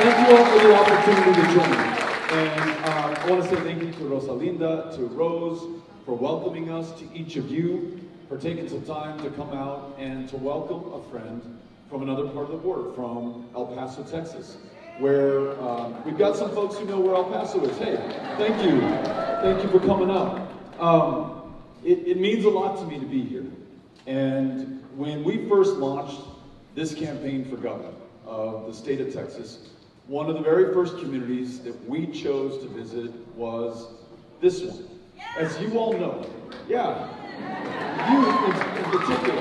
Thank you all for the opportunity to join me. And I want to say thank you to Rosalinda, to Rose, for welcoming us, to each of you, for taking some time to come out and to welcome a friend from another part of the border, from El Paso, Texas, where we've got some folks who know where El Paso is. Hey, thank you. Thank you for coming up. It means a lot to me to be here. And when we first launched this campaign for governor of the state of Texas, one of the very first communities that we chose to visit was this one. As you all know, yeah, you in particular,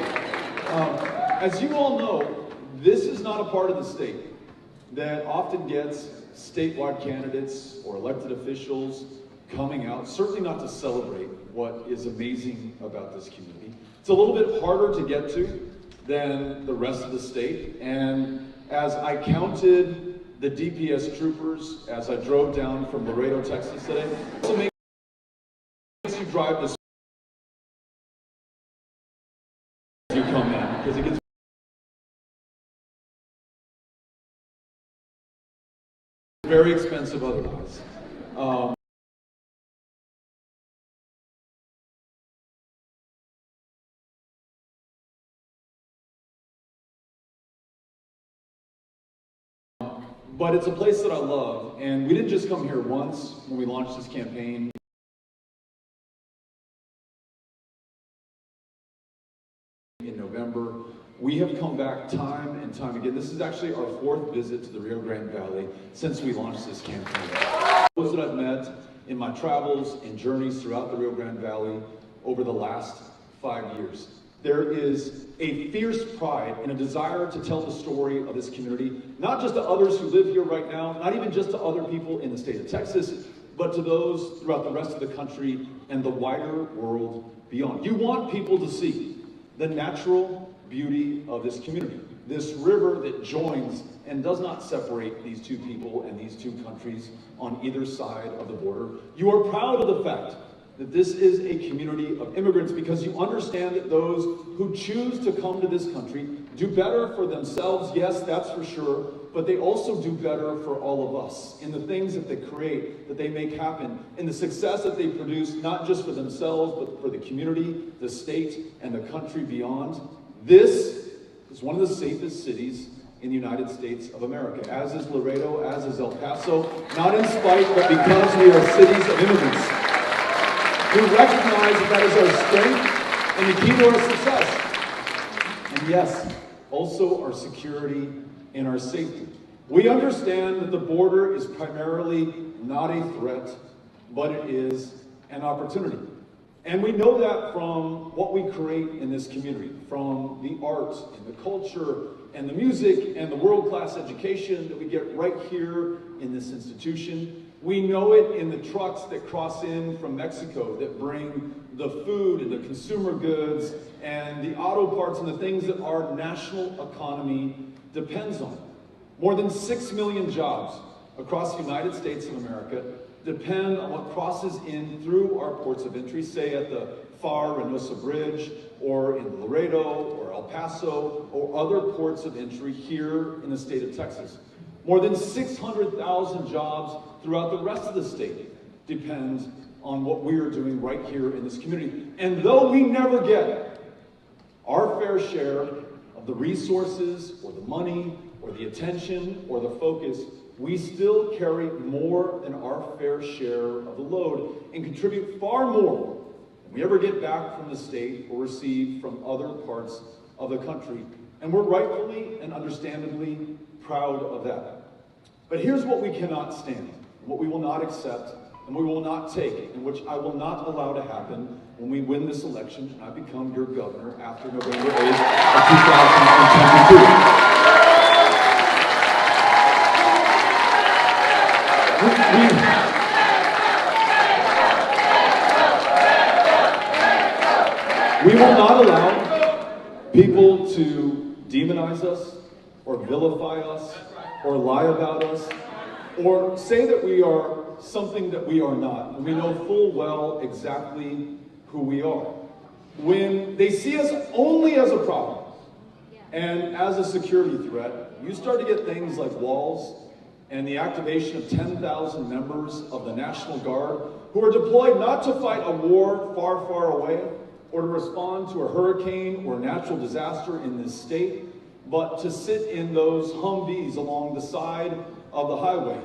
as you all know, this is not a part of the state that often gets statewide candidates or elected officials coming out, certainly not to celebrate what is amazing about this community. It's a little bit harder to get to than the rest of the state, and as I counted the DPS troopers as I drove down from Laredo, Texas today, it also makes you drive this as you come in, because it gets very expensive otherwise. But it's a place that I love, and we didn't just come here once when we launched this campaign. In November, we have come back time and time again. This is actually our fourth visit to the Rio Grande Valley since we launched this campaign. Those that I've met in my travels and journeys throughout the Rio Grande Valley over the last 5 years. There is a fierce pride and a desire to tell the story of this community, not just to others who live here right now, not even just to other people in the state of Texas, but to those throughout the rest of the country and the wider world beyond. You want people to see the natural beauty of this community, this river that joins and does not separate these two people and these two countries on either side of the border. You are proud of the fact that this is a community of immigrants because you understand that those who choose to come to this country do better for themselves, yes, that's for sure, but they also do better for all of us in the things that they create, that they make happen, in the success that they produce, not just for themselves, but for the community, the state, and the country beyond. This is one of the safest cities in the United States of America, as is Laredo, as is El Paso, not in spite, but because we are cities of immigrants. We recognize that that is our strength and the key to our success. And yes, also our security and our safety. We understand that the border is primarily not a threat, but it is an opportunity. And we know that from what we create in this community, from the art and the culture and the music and the world-class education that we get right here in this institution. We know it in the trucks that cross in from Mexico that bring the food and the consumer goods and the auto parts and the things that our national economy depends on. More than 6 million jobs across the United States of America depend on what crosses in through our ports of entry, say at the FAR Reynosa Bridge, or in Laredo, or El Paso, or other ports of entry here in the state of Texas. More than 600,000 jobs throughout the rest of the state depend on what we are doing right here in this community. And though we never get our fair share of the resources, or the money, or the attention, or the focus, we still carry more than our fair share of the load and contribute far more than we ever get back from the state or receive from other parts of the country. And we're rightfully and understandably proud of that. But here's what we cannot stand, what we will not accept, and we will not take, and which I will not allow to happen when we win this election and I become your governor after November 8th of 2022. We will not allow people to demonize us, or vilify us, or lie about us, or say that we are something that we are not. And we know full well exactly who we are. When they see us only as a problem and as a security threat, you start to get things like walls and the activation of 10,000 members of the National Guard who are deployed not to fight a war far, far away or to respond to a hurricane or natural disaster in this state, but to sit in those Humvees along the side of the highway.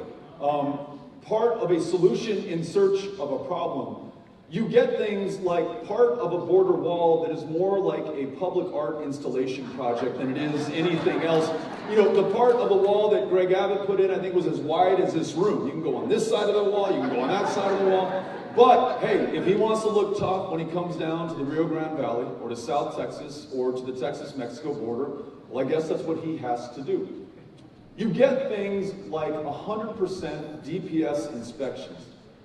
Part of a solution in search of a problem. You get things like part of a border wall that is more like a public art installation project than it is anything else. You know, the part of the wall that Greg Abbott put in, I think, was as wide as this room. You can go on this side of the wall, you can go on that side of the wall. But, hey, if he wants to look tough when he comes down to the Rio Grande Valley or to South Texas or to the Texas-Mexico border, well, I guess that's what he has to do. You get things like 100% DPS inspections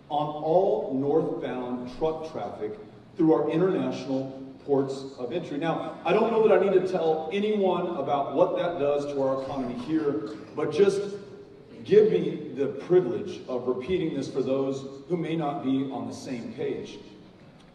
on all northbound truck traffic through our international ports of entry. Now, I don't know that I need to tell anyone about what that does to our economy here, but just give me the privilege of repeating this for those who may not be on the same page.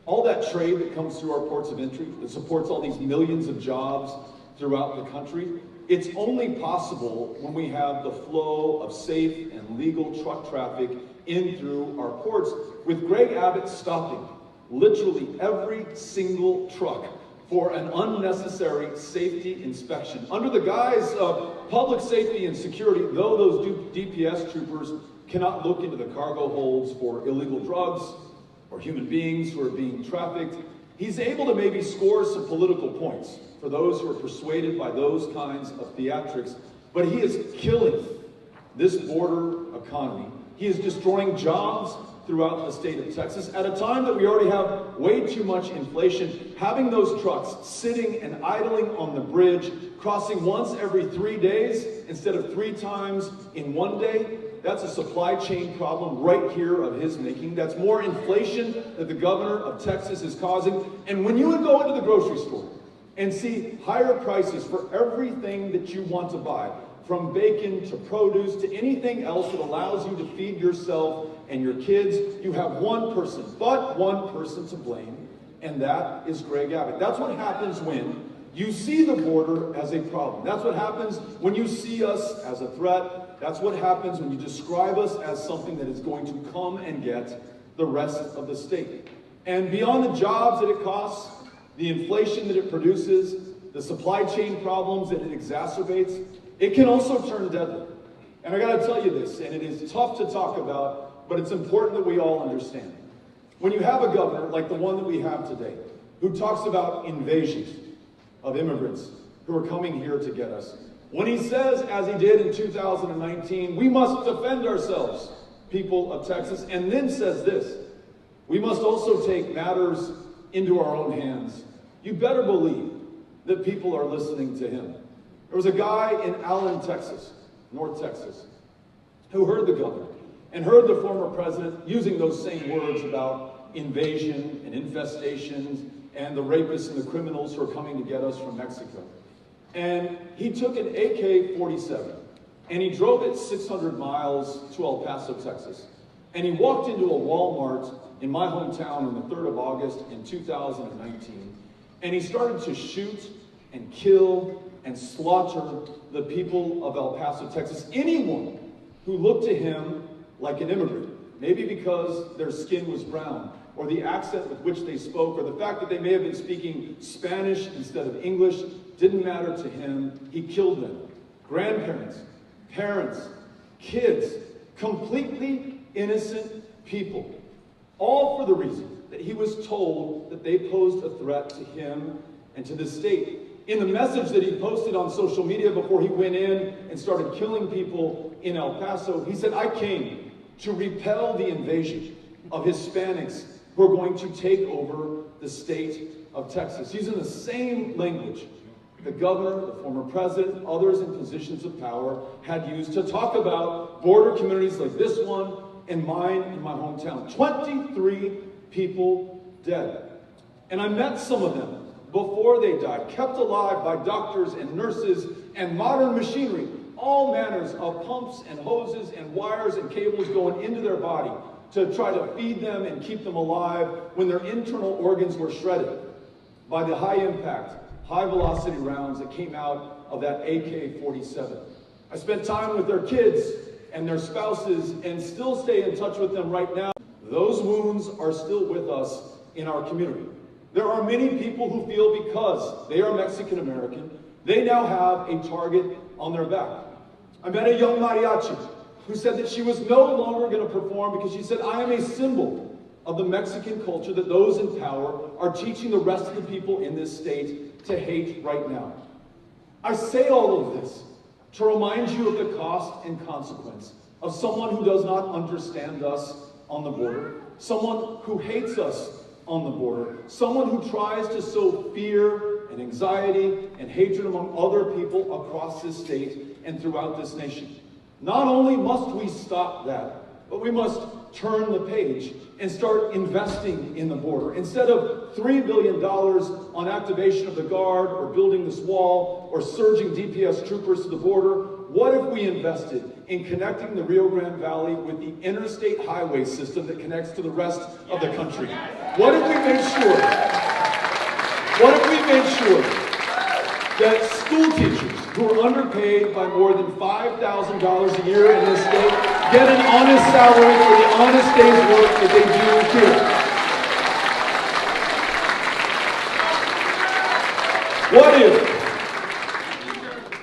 All that trade that comes through our ports of entry, that supports all these millions of jobs throughout the country, it's only possible when we have the flow of safe and legal truck traffic in through our ports, with Greg Abbott stopping literally every single truck for an unnecessary safety inspection. Under the guise of public safety and security, though those DPS troopers cannot look into the cargo holds for illegal drugs or human beings who are being trafficked, he's able to maybe score some political points for those who are persuaded by those kinds of theatrics, but he is killing this border economy. He is destroying jobs throughout the state of Texas at a time that we already have way too much inflation. Having those trucks sitting and idling on the bridge, crossing once every 3 days instead of 3 times in 1 day, that's a supply chain problem right here of his making. That's more inflation that the governor of Texas is causing. And when you would go into the grocery store and see higher prices for everything that you want to buy, from bacon to produce to anything else that allows you to feed yourself and your kids, you have one person to blame, and that is Greg Abbott. That's what happens when you see the border as a problem. That's what happens when you see us as a threat. That's what happens when you describe us as something that is going to come and get the rest of the state. And beyond the jobs that it costs, the inflation that it produces, the supply chain problems that it exacerbates, it can also turn deadly. And I gotta tell you this, and it is tough to talk about, but it's important that we all understand. When you have a governor like the one that we have today, who talks about invasions of immigrants who are coming here to get us, when he says, as he did in 2019, we must defend ourselves, people of Texas, and then says this, we must also take matters into our own hands, you better believe that people are listening to him. There was a guy in McAllen, Texas, North Texas, who heard the governor and heard the former president using those same words about invasion and infestations and the rapists and the criminals who are coming to get us from Mexico. And he took an AK-47 and he drove it 600 miles to El Paso, Texas. And he walked into a Walmart in my hometown on the 3rd of August in 2019. And he started to shoot and kill and slaughter the people of El Paso, Texas. Anyone who looked to him like an immigrant, maybe because their skin was brown, or the accent with which they spoke, or the fact that they may have been speaking Spanish instead of English, didn't matter to him. He killed them. Grandparents, parents, kids, completely innocent people, all for the reason that he was told that they posed a threat to him and to the state. In the message that he posted on social media before he went in and started killing people in El Paso, he said, I came to repel the invasion of Hispanics who are going to take over the state of Texas. Using the same language the governor, the former president, others in positions of power had used to talk about border communities like this one and mine in my hometown. 23 people dead. And I met some of them before they died, kept alive by doctors and nurses and modern machinery, all manners of pumps and hoses and wires and cables going into their body to try to feed them and keep them alive when their internal organs were shredded by the high-impact, high-velocity rounds that came out of that AK-47. I spent time with their kids and their spouses and still stay in touch with them right now, those wounds are still with us in our community. There are many people who feel because they are Mexican American, they now have a target on their back. I met a young mariachi who said that she was no longer going to perform because she said, I am a symbol of the Mexican culture that those in power are teaching the rest of the people in this state to hate right now. I say all of this to remind you of the cost and consequence of someone who does not understand us on the border, someone who hates us on the border, someone who tries to sow fear and anxiety and hatred among other people across this state and throughout this nation. Not only must we stop that, but we must turn the page and start investing in the border. Instead of $3 billion on activation of the Guard or building this wall or surging DPS troopers to the border, what if we invested in connecting the Rio Grande Valley with the interstate highway system that connects to the rest of the country? What if we made sure that school teachers who are underpaid by more than $5,000 a year in this state get an honest salary for the honest day's work that they do here? What if,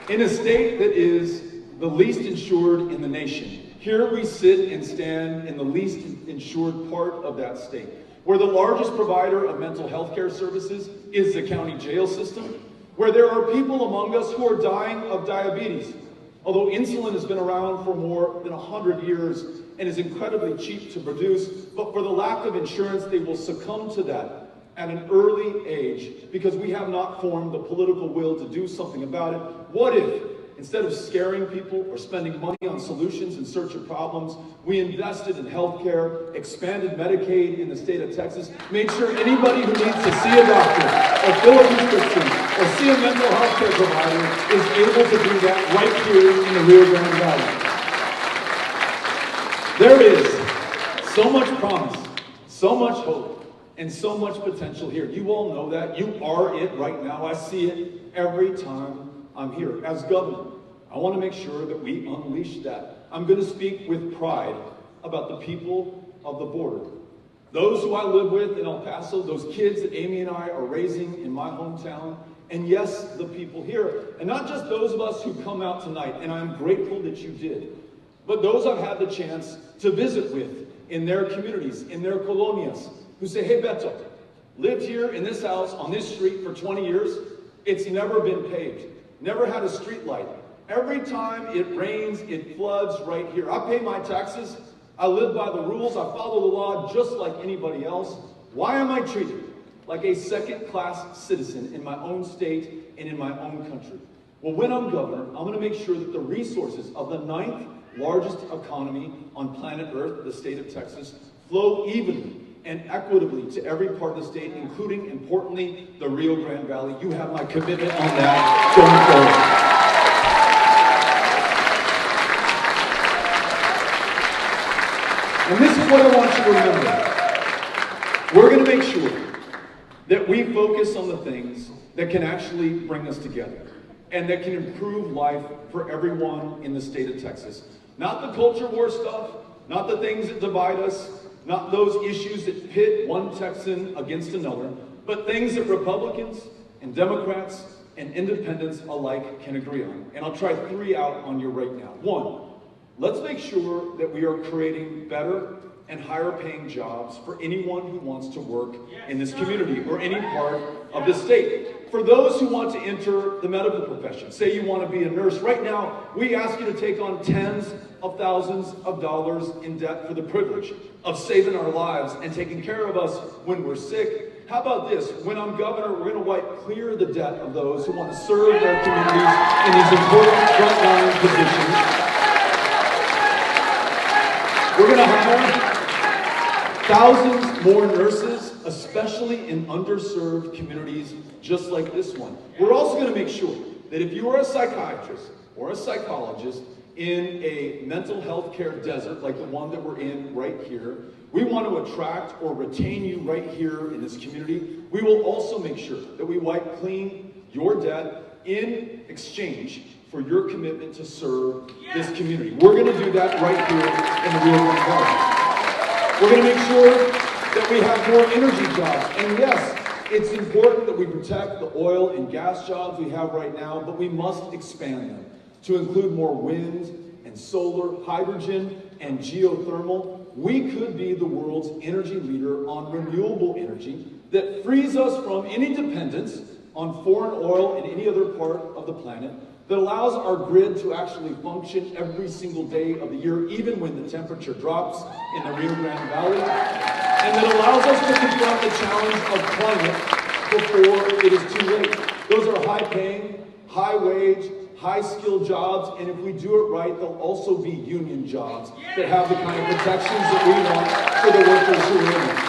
in a state that is the least insured in the nation, here we sit and stand in the least insured part of that state, where the largest provider of mental health care services is the county jail system, where there are people among us who are dying of diabetes, although insulin has been around for more than 100 years and is incredibly cheap to produce, but for the lack of insurance, they will succumb to that at an early age because we have not formed the political will to do something about it. What if, instead of scaring people or spending money on solutions in search of problems, we invested in healthcare, expanded Medicaid in the state of Texas, made sure anybody who needs to see a doctor or fill a prescription or see a mental health care provider is able to do that right here in the Rio Grande Valley. There is so much promise, so much hope, and so much potential here. You all know that. You are it right now. I see it every time I'm here. As governor, I want to make sure that we unleash that. I'm going to speak with pride about the people of the border. Those who I live with in El Paso, those kids that Amy and I are raising in my hometown, and yes, the people here. And not just those of us who come out tonight, and I'm grateful that you did, but those I've had the chance to visit with in their communities, in their colonias, who say, hey, Beto, lived here in this house on this street for 20 years. It's never been paved. Never had a street light. Every time it rains, it floods right here. I pay my taxes. I live by the rules. I follow the law just like anybody else. Why am I treated like a second-class citizen in my own state and in my own country? Well, when I'm governor, I'm going to make sure that the resources of the 9th largest economy on planet Earth, the state of Texas, flow evenly and equitably to every part of the state, including, importantly, the Rio Grande Valley. You have my commitment on that going forward. And this is what I want you to remember. We're going to make sure that we focus on the things that can actually bring us together and that can improve life for everyone in the state of Texas. Not the culture war stuff, not the things that divide us, not those issues that pit one Texan against another, but things that Republicans and Democrats and independents alike can agree on. And I'll try 3 out on you right now. 1, let's make sure that we are creating better and higher paying jobs for anyone who wants to work in this community or any part of the state. For those who want to enter the medical profession, say you want to be a nurse, right now we ask you to take on tens of thousands of dollars in debt for the privilege of saving our lives and taking care of us when we're sick. How about this? When I'm governor, we're going to wipe clear the debt of those who want to serve their communities in these important frontline positions. We're going to hire thousands more nurses, especially in underserved communities just like this one. We're also going to make sure that if you are a psychiatrist or a psychologist in a mental health care desert like the one that we're in right here, we want to attract or retain you right here in this community. We will also make sure that we wipe clean your debt in exchange for your commitment to serve this community. We're going to do that right here in the Rio Grande Valley. We're going to make sure that we have more energy jobs. And yes, it's important that we protect the oil and gas jobs we have right now, but we must expand them to include more wind and solar, hydrogen, and geothermal. We could be the world's energy leader on renewable energy that frees us from any dependence on foreign oil in any other part of the planet, that allows our grid to actually function every single day of the year, even when the temperature drops in the Rio Grande Valley, and that allows us to confront the challenge of climate before it is too late. Those are high-paying, high-wage, high-skilled jobs, and if we do it right, they'll also be union jobs that have the kind of protections that we want for the workers who are in them.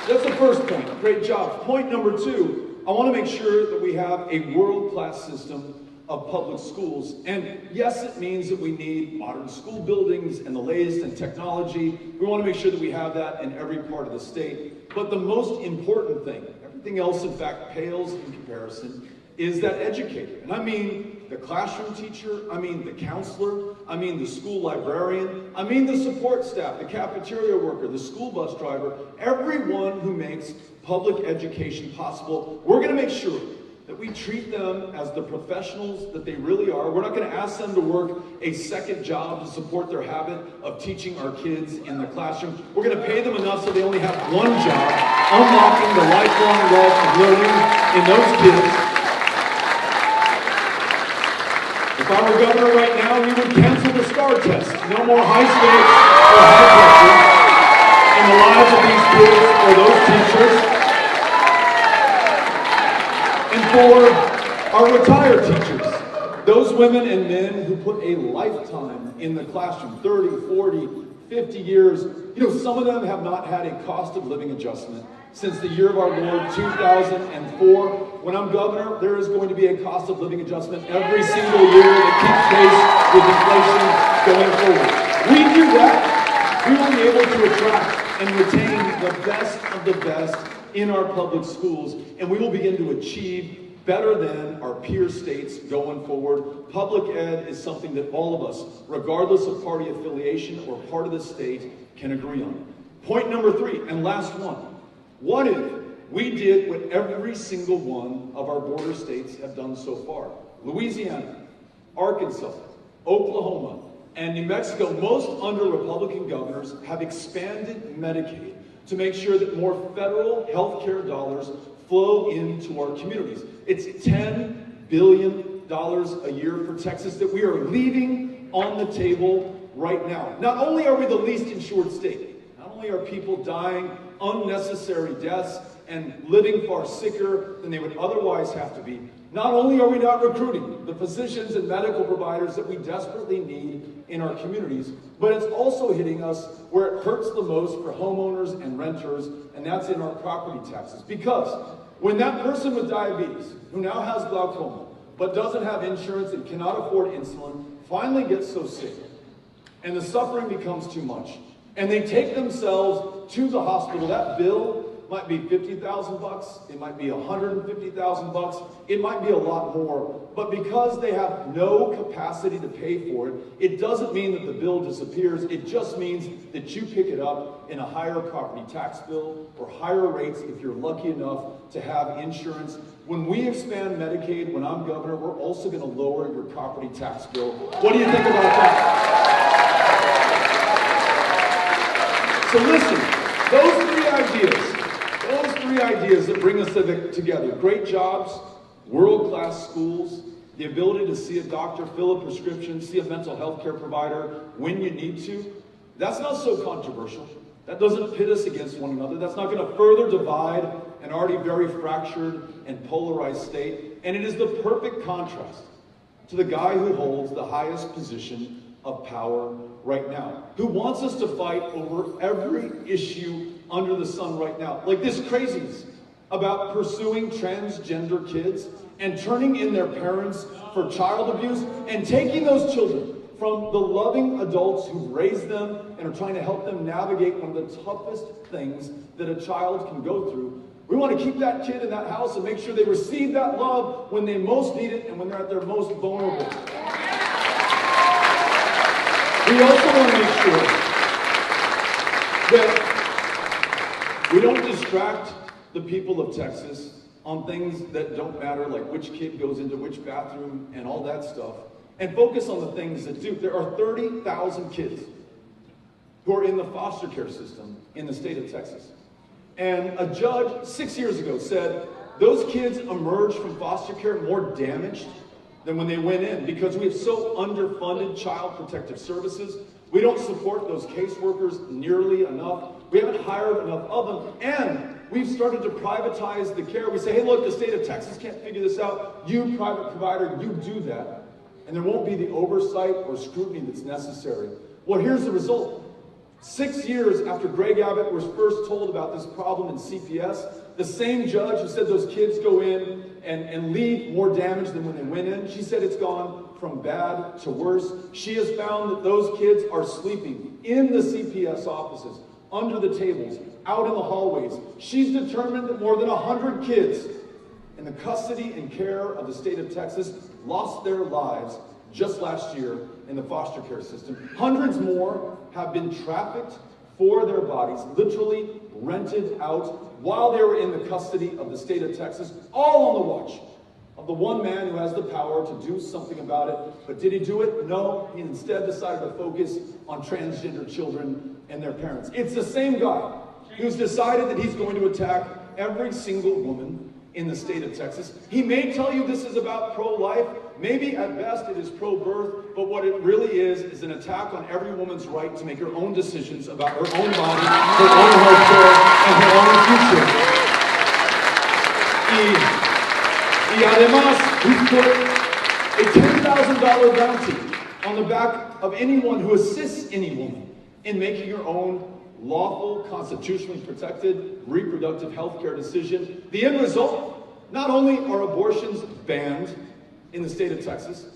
That's the first point. Great job. Point number two, I want to make sure that we have a world-class system of public schools. And yes, it means that we need modern school buildings and the latest in technology. We want to make sure that we have that in every part of the state. But the most important thing, everything else in fact pales in comparison, is that educator. And I mean the classroom teacher, I mean the counselor, I mean the school librarian, I mean the support staff, the cafeteria worker, the school bus driver, everyone who makes public education possible. We're going to make sure that we treat them as the professionals that they really are. We're not going to ask them to work a second job to support their habit of teaching our kids in the classroom. We're going to pay them enough so they only have one job, unlocking the lifelong wealth of learning in those kids. If I were governor right now, we would cancel the STAR test. No more high stakes or high pressure in the lives of these kids or those teachers. And for our retired teachers, those women and men who put a lifetime in the classroom, 30, 40, 50 years, some of them have not had a cost of living adjustment since the year of our Lord, 2004. When I'm governor, there is going to be a cost of living adjustment every single year that keeps pace with inflation going forward. We do that, we will be able to attract and retain the best of the best in our public schools, and we will begin to achieve better than our peer states going forward. Public ed is something that all of us, regardless of party affiliation or part of the state, can agree on. Point number three, and last one. What if we did what every single one of our border states have done so far? Louisiana, Arkansas, Oklahoma, and New Mexico, most under Republican governors, have expanded Medicaid to make sure that more federal health care dollars flow into our communities. It's $10 billion a year for Texas that we are leaving on the table right now. Not only are we the least insured state, not only are people dying unnecessary deaths and living far sicker than they would otherwise have to be, not only are we not recruiting the physicians and medical providers that we desperately need in our communities, but it's also hitting us where it hurts the most for homeowners and renters, and that's in our property taxes. Because when that person with diabetes, who now has glaucoma, but doesn't have insurance and cannot afford insulin, finally gets so sick, and the suffering becomes too much, and they take themselves to the hospital, that bill might be $50,000, it might be $150,000, it might be a lot more, but because they have no capacity to pay for it, it doesn't mean that the bill disappears, it just means that you pick it up in a higher property tax bill or higher rates if you're lucky enough to have insurance. When we expand Medicaid, when I'm governor, we're also going to lower your property tax bill. What do you think about that? So listen, those three ideas that bring us together, great jobs, world-class schools, the ability to see a doctor, fill a prescription, see a mental health care provider when you need to, that's not so controversial. That doesn't pit us against one another. That's not going to further divide an already very fractured and polarized state. And it is the perfect contrast to the guy who holds the highest position of power right now, who wants us to fight over every issue under the sun right now. Like this craziness about pursuing transgender kids and turning in their parents for child abuse and taking those children from the loving adults who raised them and are trying to help them navigate one of the toughest things that a child can go through, We want to keep that kid in that house and make sure they receive that love when they most need it and when they're at their most vulnerable. We also want to make sure that we don't distract the people of Texas on things that don't matter, like which kid goes into which bathroom and all that stuff, and focus on the things that do. There are 30,000 kids who are in the foster care system in the state of Texas. And a judge 6 years ago said those kids emerge from foster care more damaged than when they went in because we have so underfunded child protective services. We don't support those caseworkers nearly enough. We haven't hired enough of them. And we've started to privatize the care. We say, hey, look, the state of Texas can't figure this out. You, private provider, you do that. And there won't be the oversight or scrutiny that's necessary. Well, here's the result. 6 years after Greg Abbott was first told about this problem in CPS, the same judge who said those kids go in and leave more damaged than when they went in, she said it's gone from bad to worse. She has found that those kids are sleeping in the CPS offices, under the tables, out in the hallways. She's determined that more than 100 kids in the custody and care of the state of Texas lost their lives just last year in the foster care system. Hundreds more have been trafficked for their bodies, literally rented out while they were in the custody of the state of Texas, all on the watch of the one man who has the power to do something about it. But did he do it? No. He instead decided to focus on transgender children and their parents. It's the same guy who's decided that he's going to attack every single woman in the state of Texas. He may tell you this is about pro-life. Maybe at best it is pro-birth, but what it really is an attack on every woman's right to make her own decisions about her own body, her own health care, and her own future. Y además, he's put a $10,000 bounty on the back of anyone who assists any woman in making her own lawful, constitutionally protected reproductive health care decision. The end result, not only are abortions banned in the state of Texas,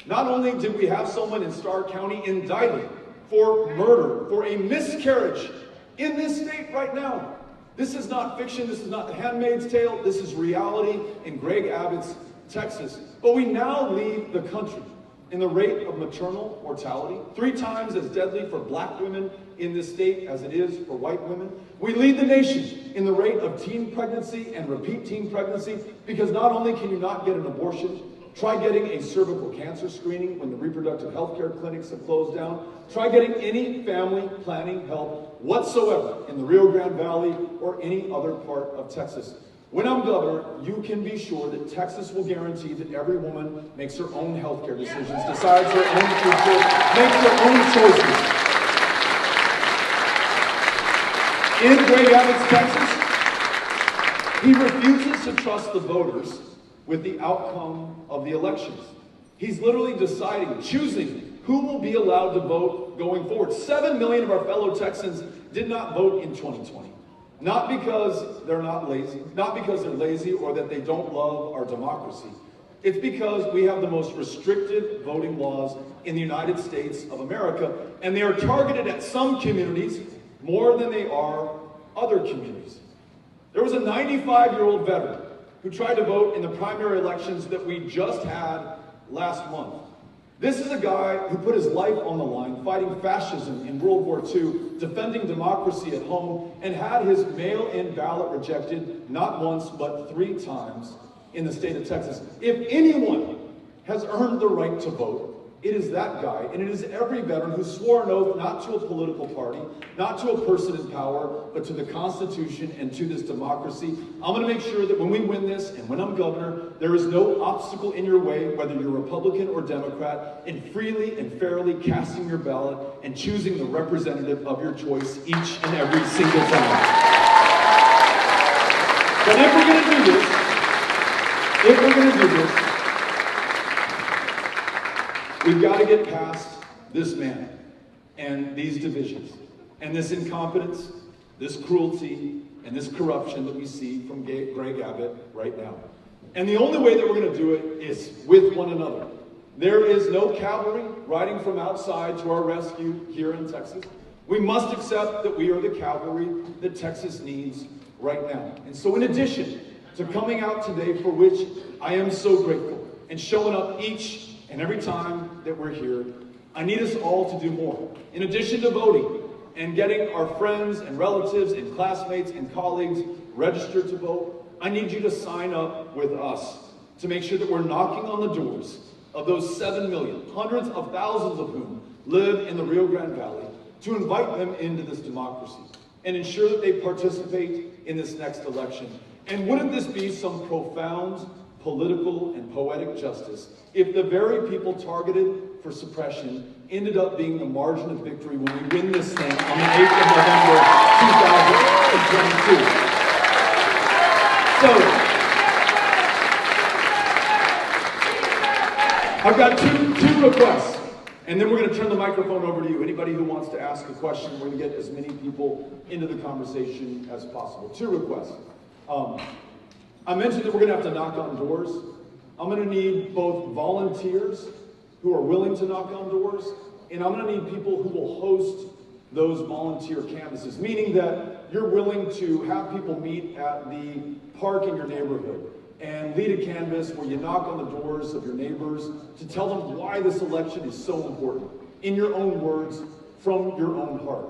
not only did we have someone in Starr County indicted for murder, for a miscarriage in this state right now. This is not fiction, this is not The Handmaid's Tale, this is reality in Greg Abbott's Texas. But we now lead the country in the rate of maternal mortality, 3 times as deadly for black women in this state as it is for white women. We lead the nation in the rate of teen pregnancy and repeat teen pregnancy, because not only can you not get an abortion, try getting a cervical cancer screening when the reproductive health care clinics have closed down. Try getting any family planning help whatsoever in the Rio Grande Valley or any other part of Texas. When I'm governor, you can be sure that Texas will guarantee that every woman makes her own health care decisions, decides her own future, makes her own choices. In Greg Abbott's Texas, he refuses to trust the voters with the outcome of the elections. He's literally deciding, choosing who will be allowed to vote going forward. 7 million of our fellow Texans did not vote in 2020. Not because they're not lazy, not because they're lazy or that they don't love our democracy. It's because we have the most restrictive voting laws in the United States of America, and they are targeted at some communities more than they are other communities. There was a 95-year-old veteran who tried to vote in the primary elections that we just had last month. This is a guy who put his life on the line fighting fascism in World War II, defending democracy at home, and had his mail-in ballot rejected not once but 3 times in the state of Texas. If anyone has earned the right to vote, it is that guy, and it is every veteran who swore an oath not to a political party, not to a person in power, but to the Constitution and to this democracy. I'm going to make sure that when we win this, and when I'm governor, there is no obstacle in your way, whether you're Republican or Democrat, in freely and fairly casting your ballot and choosing the representative of your choice each and every single time. But if we're going to do this, we've got to get past this man and these divisions and this incompetence, this cruelty, and this corruption that we see from Greg Abbott right now. And the only way that we're going to do it is with one another. There is no cavalry riding from outside to our rescue here in Texas. We must accept that we are the cavalry that Texas needs right now. And so in addition to coming out today, for which I am so grateful, and showing up each and every time that we're here, I need us all to do more. In addition to voting and getting our friends and relatives and classmates and colleagues registered to vote, I need you to sign up with us to make sure that we're knocking on the doors of those 7 million, hundreds of thousands of whom live in the Rio Grande Valley, to invite them into this democracy and ensure that they participate in this next election. And wouldn't this be some profound political and poetic justice if the very people targeted for suppression ended up being the margin of victory when we win this thing on the 8th of November, 2022. So, I've got two requests, and then we're going to turn the microphone over to you. Anybody who wants to ask a question, we're going to get as many people into the conversation as possible. Two requests. I mentioned that we're going to have to knock on doors. I'm going to need both volunteers who are willing to knock on doors, and I'm going to need people who will host those volunteer canvases, meaning that you're willing to have people meet at the park in your neighborhood and lead a canvass where you knock on the doors of your neighbors to tell them why this election is so important, in your own words, from your own heart.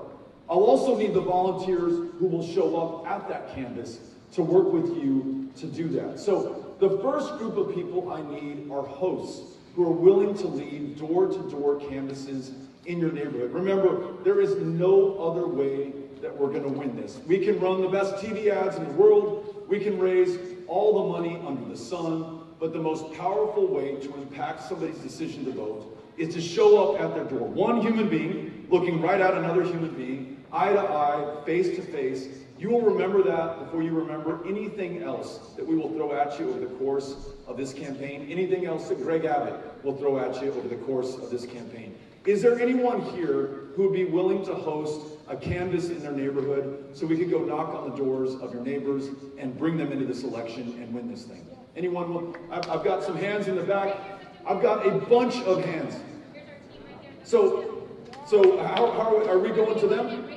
I'll also need the volunteers who will show up at that canvass to work with you to do that. So the first group of people I need are hosts who are willing to lead door-to-door canvases in your neighborhood. Remember, there is no other way that we're going to win this. We can run the best TV ads in the world, we can raise all the money under the sun, but the most powerful way to impact somebody's decision to vote is to show up at their door. One human being looking right at another human being, eye to eye, face to face. You will remember that before you remember anything else that we will throw at you over the course of this campaign, anything else that Greg Abbott will throw at you over the course of this campaign. Is there anyone here who would be willing to host a canvass in their neighborhood so we could go knock on the doors of your neighbors and bring them into this election and win this thing? Anyone? I've got some hands in the back. I've got a bunch of hands. So how are we going to them?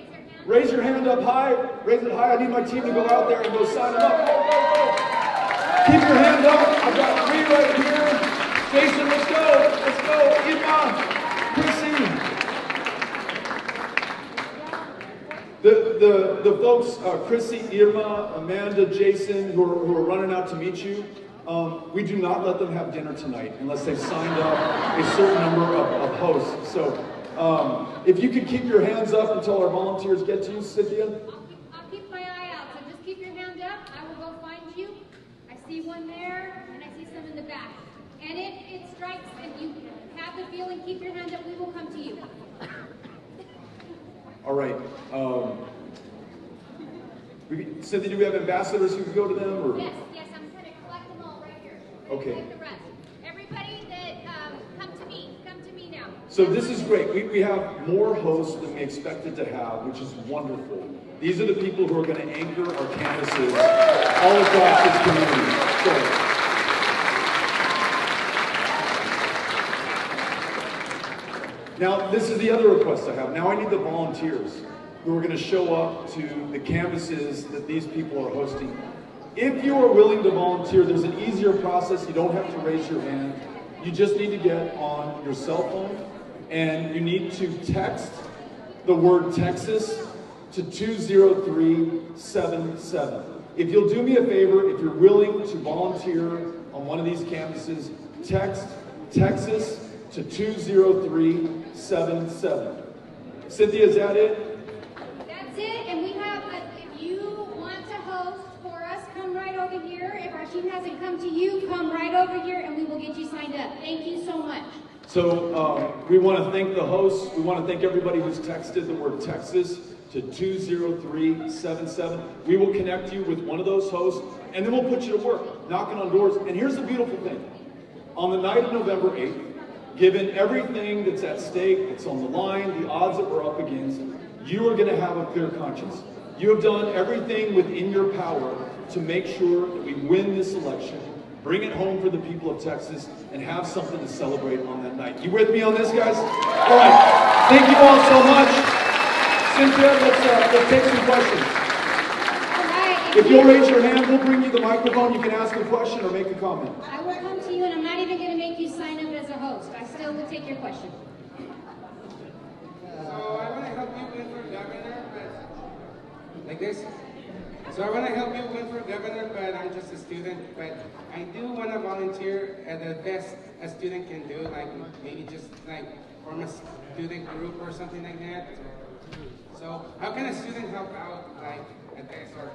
Raise your hand up high. Raise it high. I need my team to go out there and go sign them up. Go, go, go. Keep your hand up. I've got 3 right here. Jason, let's go. Let's go. Irma, Chrissy. The folks, Chrissy, Irma, Amanda, Jason, who are running out to meet you, we do not let them have dinner tonight unless they've signed up a certain number of hosts. So if you could keep your hands up until our volunteers get to you, Cynthia. I'll keep my eye out, so just keep your hand up. I will go find you. I see one there, and I see some in the back. And it strikes, if you have the feeling, keep your hand up, we will come to you. All right. Cynthia, do we have ambassadors who can go to them? Or? Yes, I'm going to collect them all right here. Okay. Collect the rest. Everybody that come to me now. So this is great. We have more hosts than we expected to have, which is wonderful. These are the people who are going to anchor our canvases all across this community. So, now, this is the other request I have. Now I need the volunteers who are going to show up to the canvases that these people are hosting. If you are willing to volunteer, there's an easier process. You don't have to raise your hand. You just need to get on your cell phone and you need to text the word Texas to 20377. If you'll do me a favor, if you're willing to volunteer on one of these canvases, text Texas to 20377. Cynthia, is that it? That's it, and we have, if you want to host for us, come right over here. If our team hasn't come to you, come right over here and we will get you signed up. Thank you so much. So we want to thank the hosts. We want to thank everybody who's texted the word Texas to 20377. We will connect you with one of those hosts, and then we'll put you to work, knocking on doors. And here's the beautiful thing. On the night of November 8th, given everything that's at stake, that's on the line, the odds that we're up against, you are going to have a clear conscience. You have done everything within your power to make sure that we win this election, bring it home for the people of Texas, and have something to celebrate on that night. You with me on this, guys? All right. Thank you all so much. Cynthia, let's take some questions. All right. If you'll raise your hand, we'll bring you the microphone. You can ask a question or make a comment. I will come to you, and I'm not even going to make you sign up as a host. I still will take your question. So I want to help you win for governor, but like this. So I want to help you win for governor, but I'm just a student. But I do want to volunteer at the best a student can do, like maybe just like form a student group or something like that. So how can a student help out, like at this or?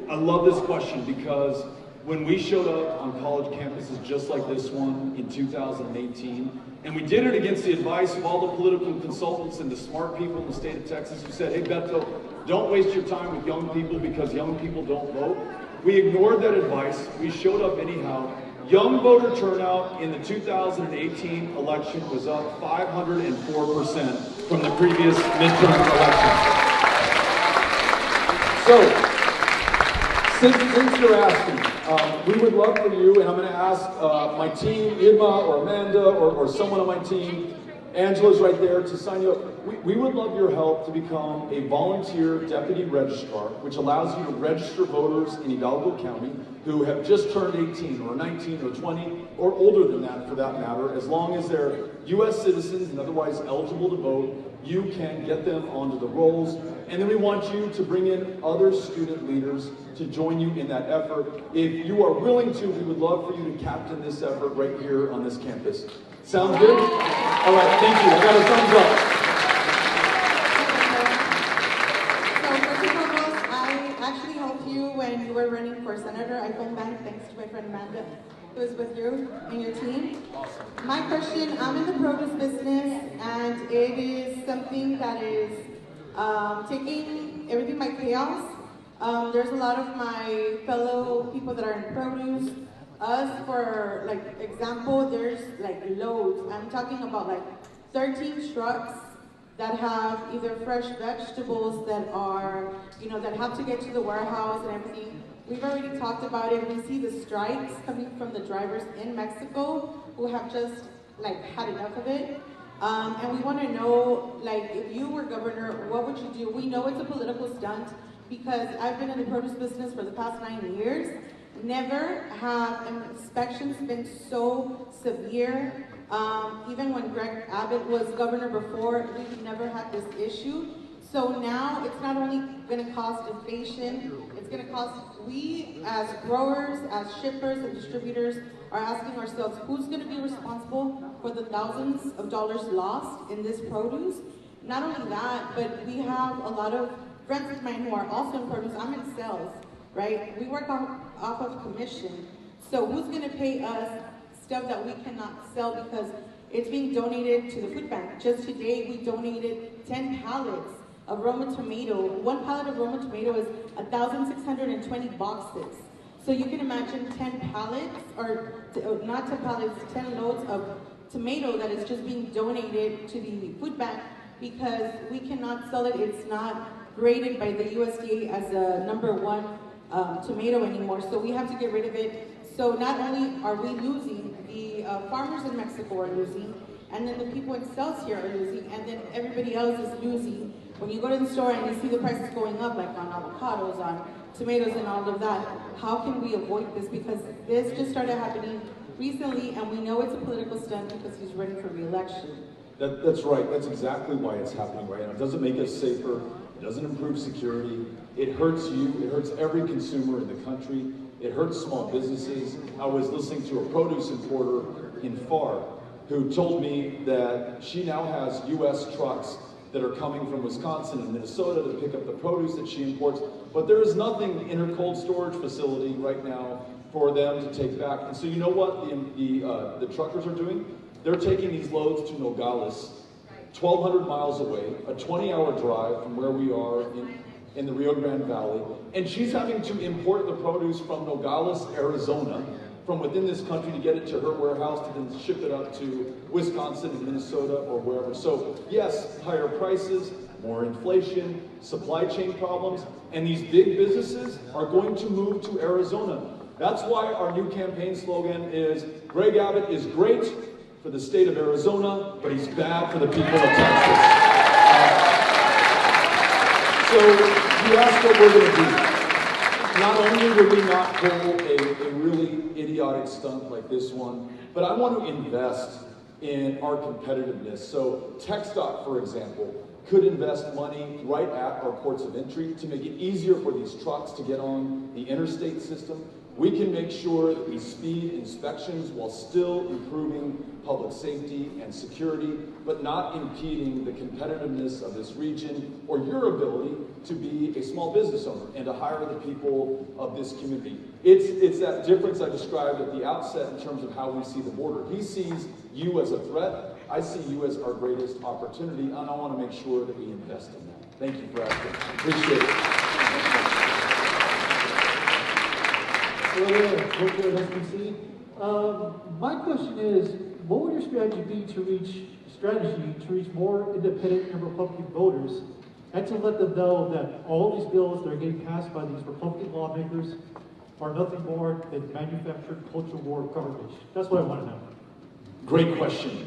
I love this question because when we showed up on college campuses just like this one in 2018, and we did it against the advice of all the political consultants and the smart people in the state of Texas who said, hey Beto, don't waste your time with young people because young people don't vote. We ignored that advice. We showed up anyhow. Young voter turnout in the 2018 election was up 504% from the previous midterm election. So, since you're asking, we would love for you, and I'm going to ask my team, Irma or Amanda or someone on my team, Angela's right there, to sign you up. We would love your help to become a volunteer deputy registrar, which allows you to register voters in Hidalgo County who have just turned 18 or 19 or 20 or older than that for that matter. As long as they're U.S. citizens and otherwise eligible to vote, you can get them onto the rolls. And then we want you to bring in other student leaders to join you in that effort. If you are willing to, we would love for you to captain this effort right here on this campus. Sounds good? All right, thank you. I got a thumbs up. So first and foremost, I actually helped you when you were running for senator. I phoned back thanks to my friend Amanda, who is with you and your team. My question, I'm in the produce business, and it is something that is taking everything by chaos. There's a lot of my fellow people that are in produce. Us, for like example, there's like loads. I'm talking about like 13 trucks that have either fresh vegetables that are, that have to get to the warehouse and everything. We've already talked about it. We see the strikes coming from the drivers in Mexico who have just like had enough of it. And we want to know, like, if you were governor, what would you do? We know it's a political stunt because I've been in the produce business for the past 9 years. Never have inspections been so severe. Even when Greg Abbott was governor before, we've never had this issue. So now it's not only going to cost inflation, it's going to cost, we as growers, as shippers and distributors are asking ourselves, who's going to be responsible for the thousands of dollars lost in this produce? Not only that, but we have a lot of friends of mine who are also in produce. I'm in sales, right? We work off of commission. So who's going to pay us stuff that we cannot sell because it's being donated to the food bank? Just today, we donated 10 pallets of Roma tomato. One pallet of Roma tomato is 1,620 boxes. So you can imagine 10 pallets, or not 10 pallets, 10 loads of tomato that is just being donated to the food bank because we cannot sell it. It's not graded by the USDA as a #1 tomato anymore. So we have to get rid of it. So not only are we losing, the farmers in Mexico are losing, and then the people in sales here are losing, and then everybody else is losing. When you go to the store and you see the prices going up, like on avocados, on tomatoes and all of that, how can we avoid this? Because this just started happening recently, and we know it's a political stunt because he's running for re-election. That's right. That's exactly why it's happening right now. It doesn't make us safer. It doesn't improve security. It hurts you. It hurts every consumer in the country. It hurts small businesses. I was listening to a produce importer in FAR who told me that she now has U.S. trucks that are coming from Wisconsin and Minnesota to pick up the produce that she imports, but there is nothing in her cold storage facility right now for them to take back. And so you know what the truckers are doing? They're taking these loads to Nogales, 1,200 miles away, a 20-hour drive from where we are in the Rio Grande Valley, and she's having to import the produce from Nogales, Arizona, from within this country to get it to her warehouse to then ship it up to Wisconsin and Minnesota or wherever. So yes, higher prices, more inflation, supply chain problems, and these big businesses are going to move to Arizona. That's why our new campaign slogan is, Greg Abbott is great for the state of Arizona, but he's bad for the people of Texas. So you ask what we're going to do, not only will we not pull a really idiotic stunt like this one, but I want to invest in our competitiveness. So TxDOT, for example, could invest money right at our ports of entry to make it easier for these trucks to get on the interstate system. We can make sure that we speed inspections while still improving public safety and security, but not impeding the competitiveness of this region or your ability to be a small business owner and to hire the people of this community. It's that difference I described at the outset in terms of how we see the border. He sees you as a threat. I see you as our greatest opportunity, and I want to make sure that we invest in that. Thank you for asking. Appreciate it. My question is, what would your strategy be to reach more independent and Republican voters, and to let them know that all these bills that are getting passed by these Republican lawmakers are nothing more than manufactured culture war garbage? That's what I want to know. Great question.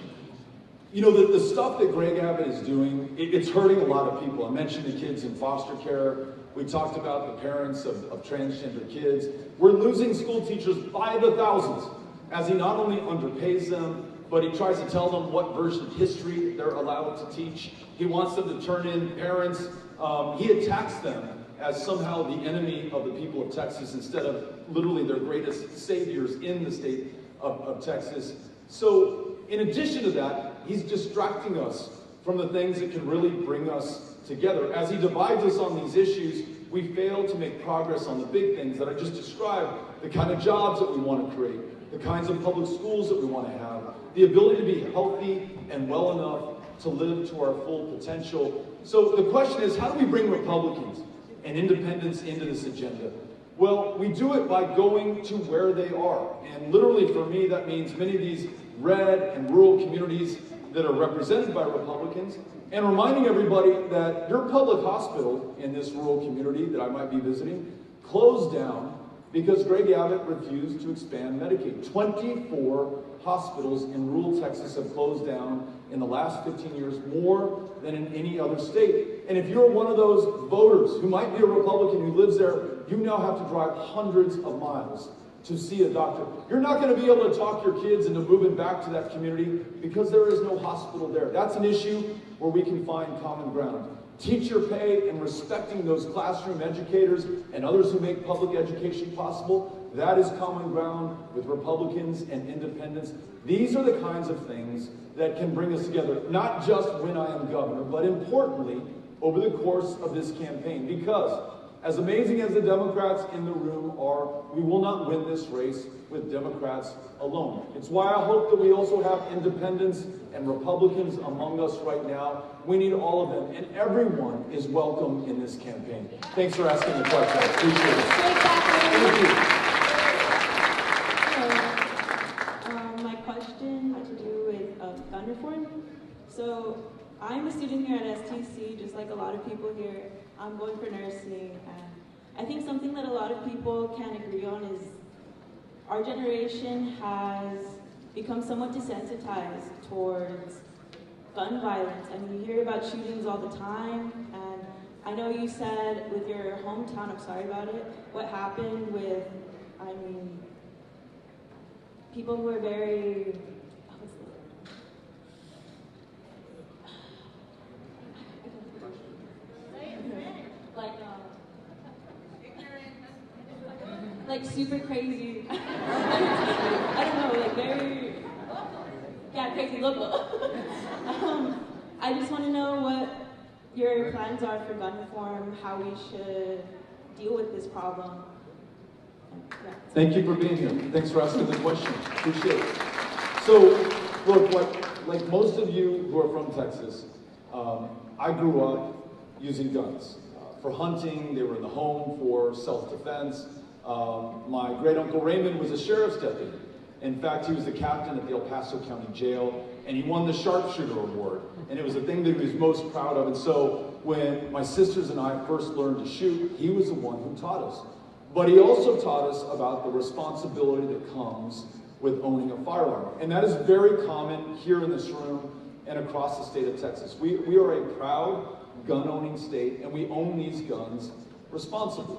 You know, the stuff that Greg Abbott is doing, it's hurting a lot of people. I mentioned the kids in foster care. We talked about the parents of transgender kids. We're losing school teachers by the thousands, as he not only underpays them, but he tries to tell them what version of history they're allowed to teach. He wants them to turn in parents. He attacks them as somehow the enemy of the people of Texas instead of literally their greatest saviors in the state of Texas. So in addition to that, he's distracting us from the things that can really bring us together. As he divides us on these issues, we fail to make progress on the big things that I just described, the kind of jobs that we want to create, the kinds of public schools that we want to have, the ability to be healthy and well enough to live to our full potential. So the question is, how do we bring Republicans and independents into this agenda? Well, we do it by going to where they are. And literally for me, that means many of these red and rural communities that are represented by Republicans, and reminding everybody that your public hospital in this rural community that I might be visiting closed down because Greg Abbott refused to expand Medicaid. 24 hospitals in rural Texas have closed down in the last 15 years, more than in any other state. And if you're one of those voters who might be a Republican who lives there, you now have to drive hundreds of miles to see a doctor. You're not going to be able to talk your kids into moving back to that community because there is no hospital there. That's an issue where we can find common ground. Teacher pay and respecting those classroom educators and others who make public education possible, that is common ground with Republicans and independents. These are the kinds of things that can bring us together, not just when I am governor, but importantly, over the course of this campaign. Because as amazing as the Democrats in the room are, we will not win this race with Democrats alone. It's why I hope that we also have independents and Republicans among us right now. We need all of them, and everyone is welcome in this campaign. Thanks for asking the question. I appreciate it. Thank you. My question had to do with gun reform. So I'm a student here at STC, just like a lot of people here. I'm going for nursing, and I think something that a lot of people can agree on is our generation has become somewhat desensitized towards gun violence. I mean, you hear about shootings all the time, and I know you said with your hometown, I'm sorry about it, what happened with, I mean, people who are very, like super crazy. I don't know, like very, yeah, crazy local. I just want to know what your plans are for gun reform, how we should deal with this problem. Yeah. Thank you for being here. Thanks for asking the question. Appreciate it. So, look, like most of you who are from Texas, I grew up using guns. For hunting, they were in the home for self-defense. My great-uncle Raymond was a sheriff's deputy. In fact, he was the captain at the El Paso County Jail, and he won the Sharpshooter Award. And it was the thing that he was most proud of. And so when my sisters and I first learned to shoot, he was the one who taught us. But he also taught us about the responsibility that comes with owning a firearm. And that is very common here in this room and across the state of Texas. We are a proud gun-owning state, and we own these guns responsibly.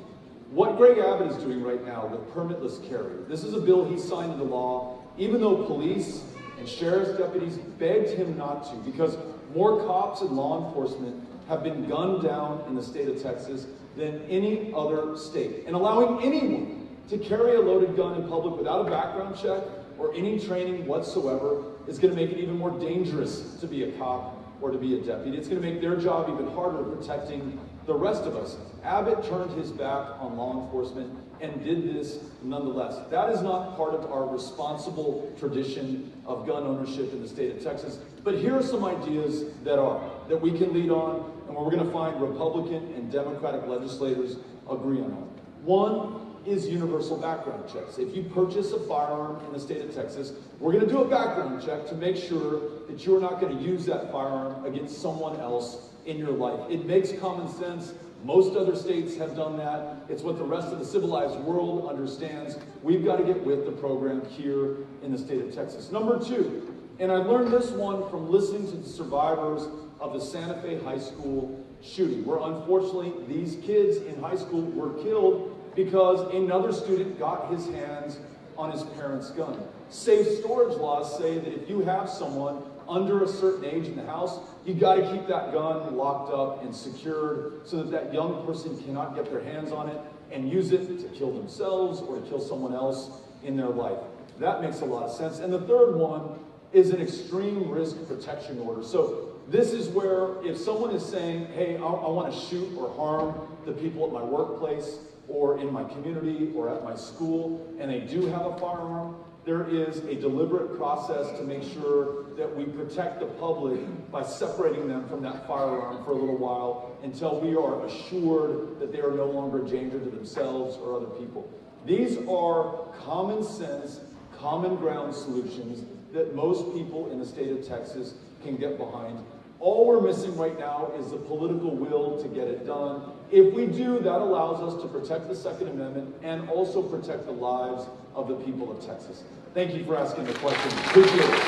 What Greg Abbott is doing right now with permitless carry, this is a bill he signed into law, even though police and sheriff's deputies begged him not to, because more cops and law enforcement have been gunned down in the state of Texas than any other state. And allowing anyone to carry a loaded gun in public without a background check or any training whatsoever is going to make it even more dangerous to be a cop or to be a deputy. It's going to make their job even harder protecting the rest of us. Abbott turned his back on law enforcement and did this nonetheless. That is not part of our responsible tradition of gun ownership in the state of Texas. But here are some ideas that we can lead on and where we're going to find Republican and Democratic legislators agree on. One is universal background checks. If you purchase a firearm in the state of Texas, we're going to do a background check to make sure that you're not going to use that firearm against someone else in your life. It makes common sense. Most other states have done that. It's what the rest of the civilized world understands. We've got to get with the program here in the state of Texas. Number two, and I learned this one from listening to the survivors of the Santa Fe High School shooting, where unfortunately these kids in high school were killed because another student got his hands on his parents' gun. Safe storage laws say that if you have someone under a certain age in the house, you got to keep that gun locked up and secured so that that young person cannot get their hands on it and use it to kill themselves or to kill someone else in their life. That makes a lot of sense. And the third one is an extreme risk protection order. So this is where if someone is saying, hey, I want to shoot or harm the people at my workplace or in my community or at my school, and they do have a firearm, there is a deliberate process to make sure that we protect the public by separating them from that firearm for a little while until we are assured that they are no longer a danger to themselves or other people. These are common sense, common ground solutions that most people in the state of Texas can get behind. All we're missing right now is the political will to get it done. If we do, that allows us to protect the Second Amendment and also protect the lives of the people of Texas. Thank you for asking the question. Appreciate it.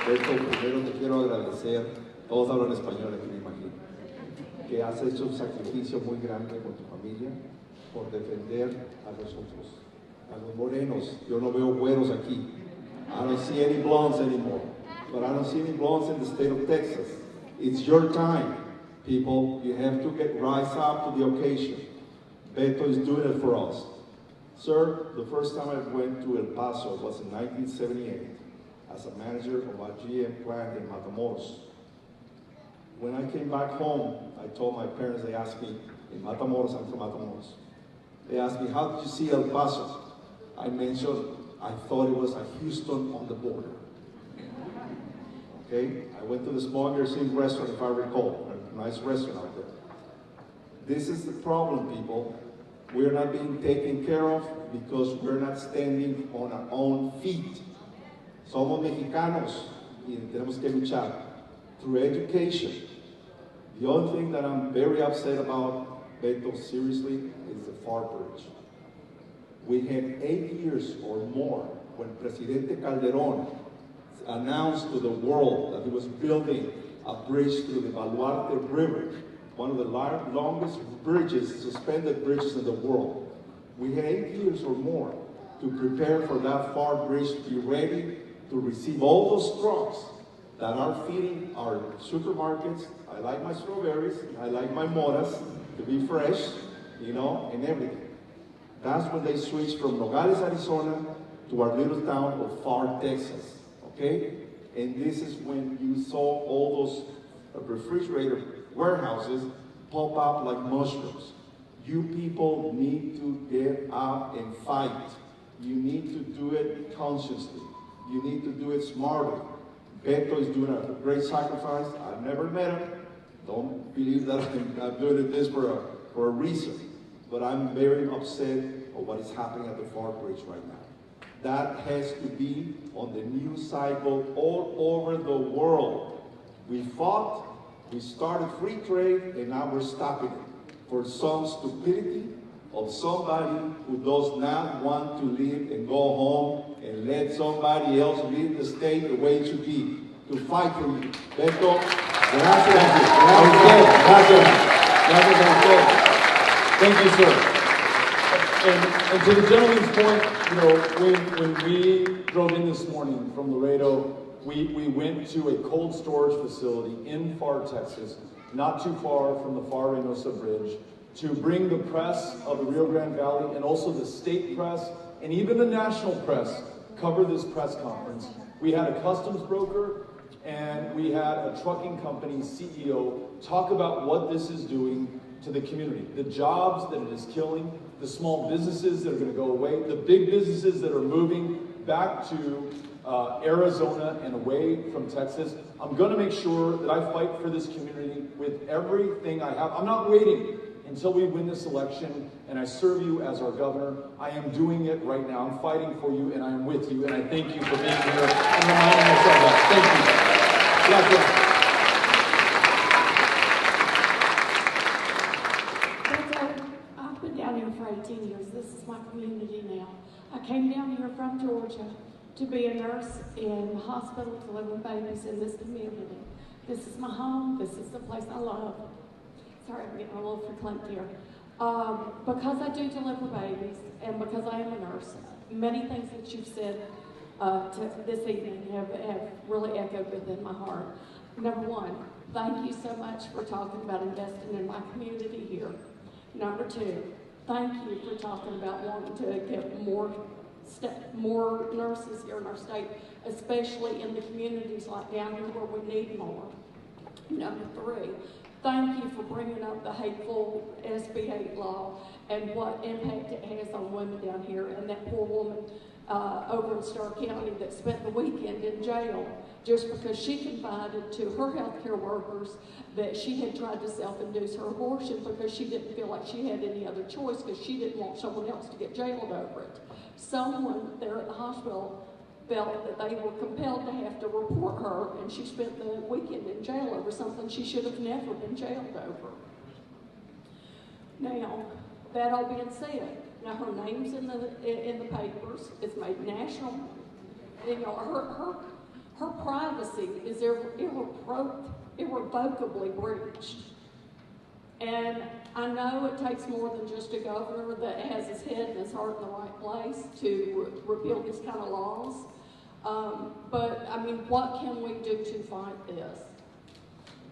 Beto, primero te quiero agradecer, todos hablan español aquí me imagino, que has hecho un sacrificio muy grande con tu familia por defender a nosotros, a los morenos. Yo no veo güeros aquí. I don't see any blondes anymore, but I don't see any blondes in the state of Texas. It's your time, people. You have to rise up to the occasion. Beto is doing it for us. Sir, the first time I went to El Paso was in 1978 as a manager of a GM plant in Matamoros. When I came back home, I told my parents, they asked me, in Matamoros, I'm from Matamoros. They asked me, how did you see El Paso? I mentioned, I thought it was a Houston on the border. Okay, I went to the Small Garrison restaurant, if I recall, a nice restaurant out there. This is the problem, people. We're not being taken care of because we're not standing on our own feet. Somos mexicanos y tenemos que luchar through education. The only thing that I'm very upset about, Beto, seriously, is the FAR bridge. We had 8 years or more when Presidente Calderón announced to the world that he was building a bridge through the Baluarte River, one of the longest bridges, suspended bridges in the world. We had 8 years or more to prepare for that FAR bridge to be ready to receive all those trucks that are feeding our supermarkets. I like my strawberries, I like my moras to be fresh, you know, and everything. That's when they switched from Nogales, Arizona to our little town of Far, Texas, okay? And this is when you saw all those refrigerator warehouses pop up like mushrooms. You people need to get up and fight. You need to do it consciously. You need to do it smartly. Beto is doing a great sacrifice. I've never met him. Don't believe that I'm doing this for a reason. But I'm very upset of what is happening at the FAR bridge right now. That has to be on the news cycle all over the world. We fought, we started free trade, and now we're stopping it for some stupidity of somebody who does not want to live and go home and let somebody else lead the state the way it should be. to fight for you. Beto, gracias. Thank you, sir. And to the gentleman's point, you know, when we drove in this morning from Laredo, we went to a cold storage facility in Far, Texas, not too far from the Far Reynosa Bridge, to bring the press of the Rio Grande Valley and also the state press and even the national press cover this press conference. We had a customs broker and we had a trucking company CEO talk about what this is doing to the community, the jobs that it is killing, the small businesses that are going to go away, the big businesses that are moving back to Arizona and away from Texas. I'm going to make sure that I fight for this community with everything I have. I'm not waiting until we win this election and I serve you as our governor. I am doing it right now. I'm fighting for you and I am with you and I thank you for being here and reminding us of that. Thank you. Gracias. I've been down here for 18 years. This is my community now. I came down here from Georgia to be a nurse in the hospital to live with babies in this community. This is my home. This is the place I love. Sorry, I'm getting a little verklempt here. Because I do deliver babies and because I am a nurse, many things that you've said this evening have really echoed within my heart. Number one, thank you so much for talking about investing in my community here. Number two, thank you for talking about wanting to get more nurses here in our state, especially in the communities like down here where we need more. Number three, thank you for bringing up the hateful SB 8 law and what impact it has on women down here, and that poor woman over in Starr County that spent the weekend in jail just because she confided to her healthcare workers that she had tried to self-induce her abortion because she didn't feel like she had any other choice because she didn't want someone else to get jailed over it. Someone there at the hospital felt that they were compelled to have to report her, and she spent the weekend in jail over something she should have never been jailed over. Now, that all being said, now her name's in the papers. It's made national. You know, her privacy is irrevocably breached. And I know it takes more than just a governor that has his head and his heart in the right place to repeal these kind of laws. But I mean, what can we do to fight this?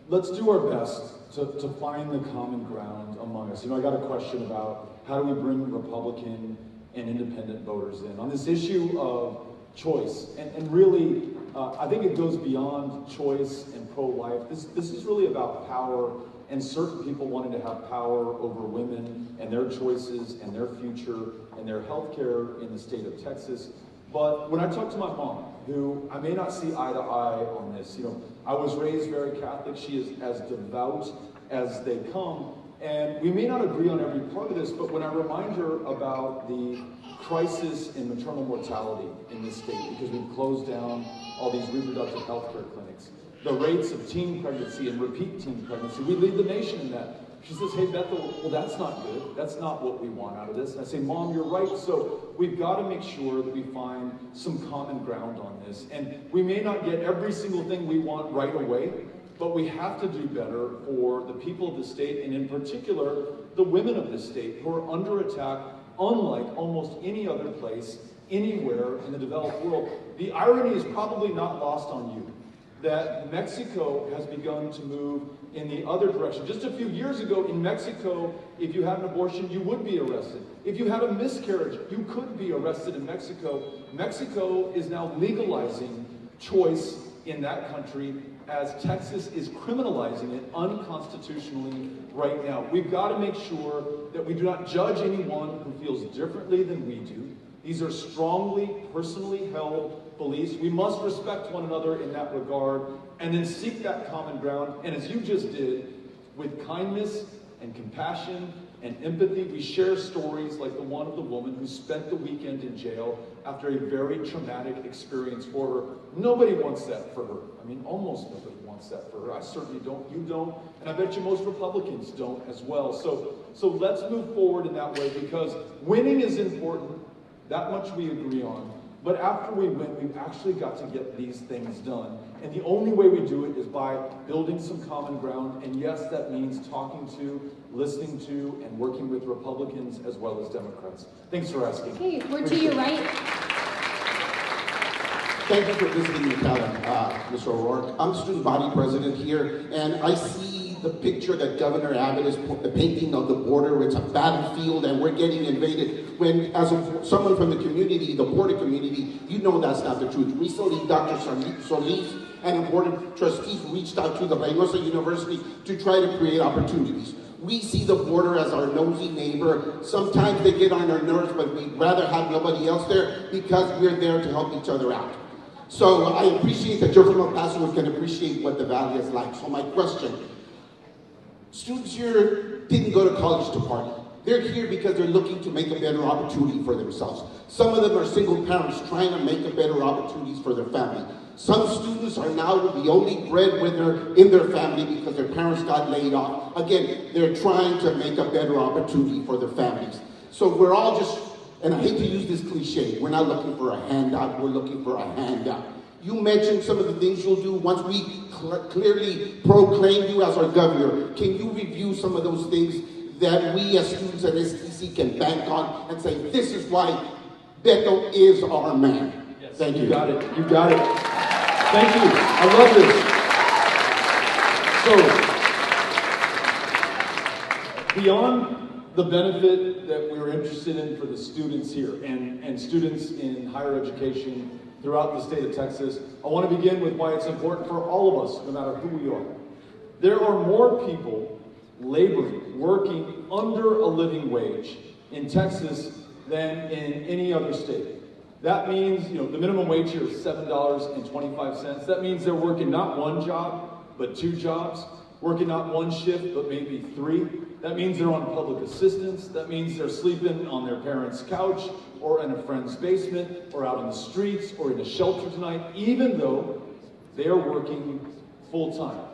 Let's do our best to find the common ground among us. You know, I got a question about how do we bring Republican and independent voters in on this issue of choice. And really, I think it goes beyond choice and pro-life. This is really about power and certain people wanting to have power over women and their choices and their future and their health care in the state of Texas. But when I talk to my mom, who I may not see eye to eye on this, you know, I was raised very Catholic. She is as devout as they come. And we may not agree on every part of this, but when I remind her about the crisis in maternal mortality in this state, because we've closed down all these reproductive health care clinics, the rates of teen pregnancy and repeat teen pregnancy, we lead the nation in that. She says, hey, Bethel, well, that's not good. That's not what we want out of this. And I say, Mom, you're right. So we've got to make sure that we find some common ground on this. And we may not get every single thing we want right away, but we have to do better for the people of the state, and in particular, the women of the state who are under attack, unlike almost any other place, anywhere in the developed world. The irony is probably not lost on you that Mexico has begun to move in the other direction. Just a few years ago in Mexico, if you had an abortion, you would be arrested. If you had a miscarriage, you could be arrested in Mexico. Mexico is now legalizing choice in that country as Texas is criminalizing it unconstitutionally right now. We've got to make sure that we do not judge anyone who feels differently than we do. These are strongly, personally held beliefs. We must respect one another in that regard and then seek that common ground. And as you just did, with kindness and compassion and empathy, we share stories like the one of the woman who spent the weekend in jail after a very traumatic experience for her. Nobody wants that for her. I mean, almost nobody wants that for her. I certainly don't. You don't. And I bet you most Republicans don't as well. So let's move forward in that way, because winning is important. That much we agree on. But after we win, we've actually got to get these things done. And the only way we do it is by building some common ground. And yes, that means talking to, listening to, and working with Republicans as well as Democrats. Thanks for asking. Okay, we're to your right. Thank you for visiting McAllen, Mr. O'Rourke. I'm student body president here, and I see the picture that Governor Abbott is painting of the border. It's a battlefield, and we're getting invaded. When, as someone from the community, the border community, you know that's not the truth. Recently, Dr. Solis and a board of trustees reached out to the Reynosa University to try to create opportunities. We see the border as our nosy neighbor. Sometimes they get on our nerves, but we'd rather have nobody else there because we're there to help each other out. So I appreciate that you're from El Paso and can appreciate what the valley is like. So my question, students here didn't go to college to party. They're here because they're looking to make a better opportunity for themselves. Some of them are single parents trying to make a better opportunities for their family. Some students are now the only breadwinner in their family because their parents got laid off. Again, they're trying to make a better opportunity for their families. So we're all just, and I hate to use this cliche, we're not looking for a handout, we're looking for a handout. You mentioned some of the things you'll do once we clearly proclaim you as our governor. Can you review some of those things that we as students at STC can bank on and say, this is why Beto is our man? Yes, thank you. You got it. You got it. Thank you. I love this. So, beyond the benefit that we're interested in for the students here and students in higher education throughout the state of Texas, I want to begin with why it's important for all of us, no matter who we are. There are more people laboring, working under a living wage in Texas than in any other state. That means, the minimum wage here is $7.25. That means they're working not one job, but two jobs, working not one shift, but maybe three. That means they're on public assistance. That means they're sleeping on their parents' couch or in a friend's basement or out in the streets or in a shelter tonight, even though they are working full-time.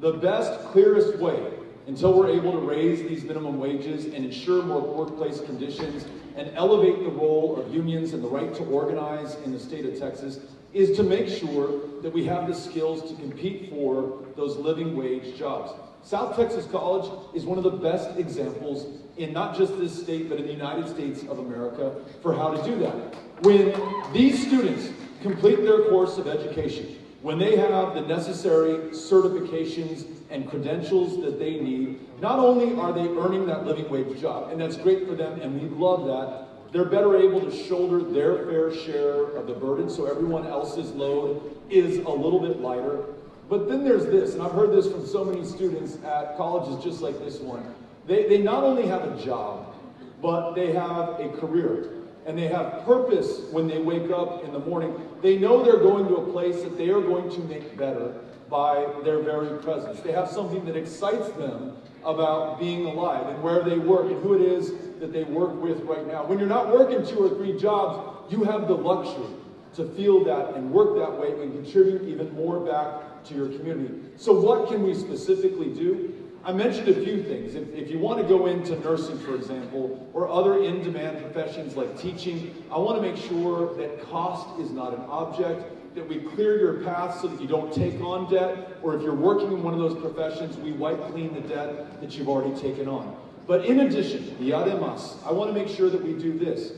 The best, clearest way until we're able to raise these minimum wages and ensure more workplace conditions and elevate the role of unions and the right to organize in the state of Texas is to make sure that we have the skills to compete for those living wage jobs. South Texas College is one of the best examples in not just this state, but in the United States of America for how to do that. When these students complete their course of education, when they have the necessary certifications and credentials that they need, not only are they earning that living wage job, and that's great for them, and we love that, they're better able to shoulder their fair share of the burden, so everyone else's load is a little bit lighter. But then there's this, and I've heard this from so many students at colleges just like this one. They not only have a job, but they have a career. And they have purpose when they wake up in the morning. They know they're going to a place that they are going to make better by their very presence. They have something that excites them about being alive and where they work and who it is that they work with right now. When you're not working 2 or 3 jobs, you have the luxury to feel that and work that way and contribute even more back to your community. So what can we specifically do? I mentioned a few things. If you want to go into nursing, for example, or other in-demand professions like teaching, I want to make sure that cost is not an object, that we clear your path so that you don't take on debt, or if you're working in one of those professions, we wipe clean the debt that you've already taken on. But in addition, y además, I want to make sure that we do this.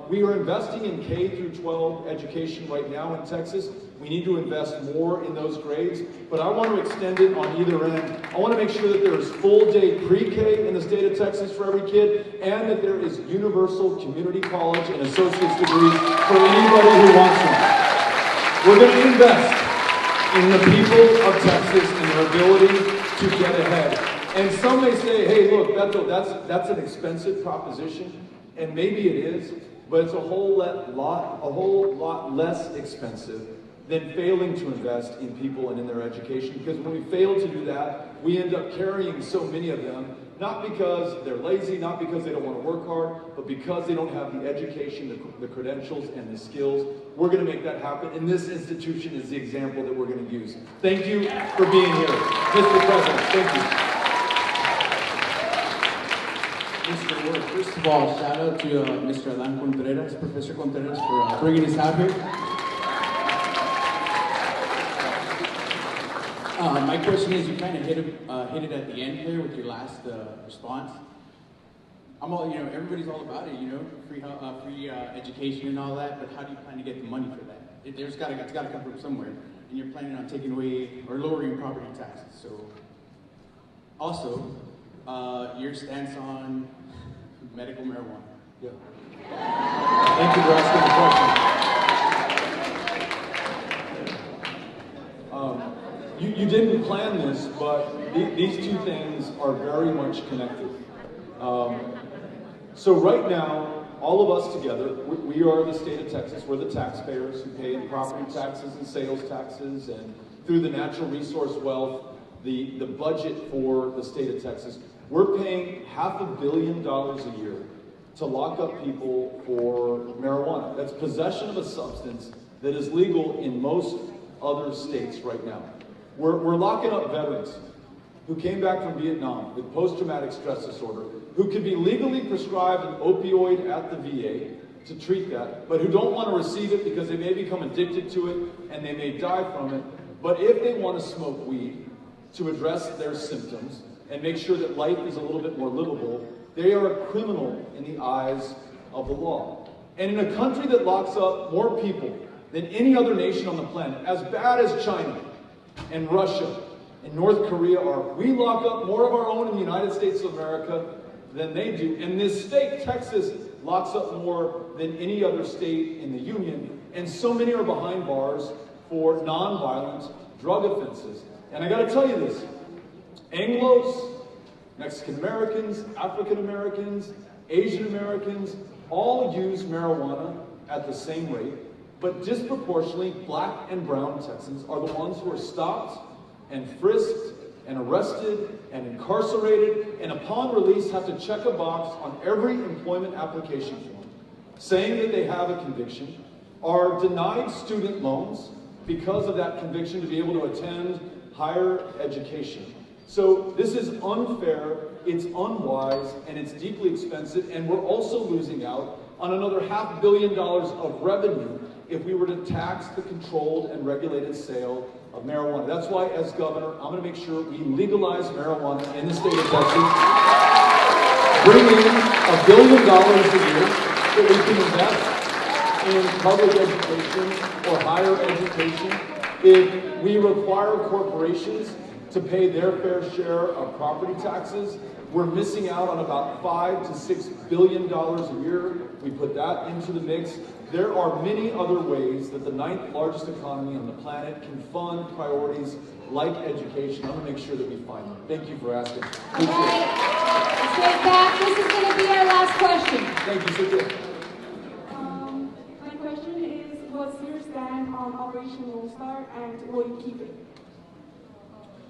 We are investing in K through 12 education right now in Texas. We need to invest more in those grades, but I want to extend it on either end. I want to make sure that there is full-day pre-K in the state of Texas for every kid, and that there is universal community college and associate's degrees for anybody who wants one. We're going to invest in the people of Texas and their ability to get ahead. And some may say, hey, look, Beto, that's an expensive proposition, and maybe it is, but it's a whole lot less expensive than failing to invest in people and in their education. Because when we fail to do that, we end up carrying so many of them, not because they're lazy, not because they don't want to work hard, but because they don't have the education, the credentials, and the skills. We're going to make that happen, and this institution is the example that we're going to use. Thank you for being here. Mr. President, thank you. Mr. Ward, first of all, shout out to Mr. Alan Contreras, Professor Contreras, for bringing us out here. My question is, you kind of hit it at the end there with your last response. Everybody's all about it, free education and all that, but how do you plan to get the money for that? It's got to come from somewhere, and you're planning on taking away or lowering property taxes. So, also, your stance on medical marijuana. Yeah. Thank you for asking the question. You didn't plan this, but these two things are very much connected. So right now, all of us together, we are the state of Texas. We're the taxpayers who pay the property taxes and sales taxes, and through the natural resource wealth, the budget for the state of Texas. We're paying $500 million a year to lock up people for marijuana. That's possession of a substance that is legal in most other states right now. We're locking up veterans who came back from Vietnam with post-traumatic stress disorder, who could be legally prescribed an opioid at the VA to treat that, but who don't want to receive it because they may become addicted to it and they may die from it. But if they want to smoke weed to address their symptoms and make sure that life is a little bit more livable, they are a criminal in the eyes of the law. And in a country that locks up more people than any other nation on the planet, as bad as China and Russia and North Korea are, we lock up more of our own in the United States of America than they do. And this state, Texas, locks up more than any other state in the union. And so many are behind bars for nonviolent drug offenses. And I got to tell you this, Anglos, Mexican Americans, African Americans, Asian Americans, all use marijuana at the same rate, but disproportionately black and brown Texans are the ones who are stopped and frisked and arrested and incarcerated, and upon release have to check a box on every employment application form saying that they have a conviction, are denied student loans because of that conviction to be able to attend higher education. So this is unfair, it's unwise, and it's deeply expensive, and we're also losing out on another $500 million of revenue if we were to tax the controlled and regulated sale of marijuana. That's why, as governor, I'm going to make sure we legalize marijuana in the state of Texas, bring in $1 billion a year that we can invest in public education or higher education. If we require corporations to pay their fair share of property taxes, we're missing out on about $5 to $6 billion a year. We put that into the mix. There are many other ways that the 9th largest economy on the planet can fund priorities like education. I'm going to make sure that we find them. Thank you for asking. All right. Stay back. This is going to be our last question. Thank you, Cynthia. My question is, what's your stand on Operation Lone Star, and will you keep it?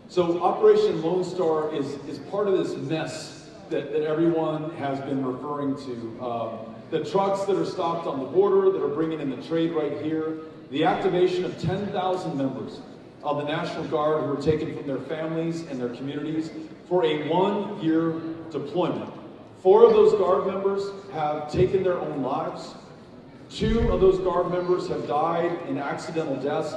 So Operation Lone Star is part of this mess that everyone has been referring to. The trucks that are stopped on the border, that are bringing in the trade right here, the activation of 10,000 members of the National Guard who are taken from their families and their communities for a 1-year deployment. 4 of those Guard members have taken their own lives. 2 of those Guard members have died in accidental deaths.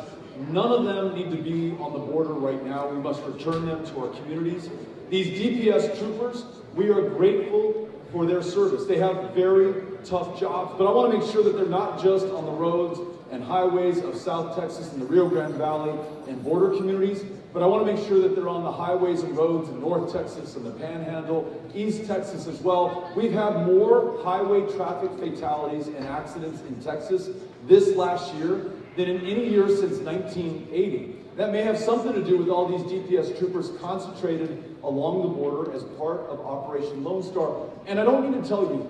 None of them need to be on the border right now. We must return them to our communities. These DPS troopers, we are grateful for their service. They have very tough jobs, but I want to make sure that they're not just on the roads and highways of South Texas and the Rio Grande Valley and border communities, but I want to make sure that they're on the highways and roads in North Texas and the Panhandle, East Texas as well. We've had more highway traffic fatalities and accidents in Texas this last year than in any year since 1980. That may have something to do with all these DPS troopers concentrated along the border as part of Operation Lone Star. And I don't need to tell you,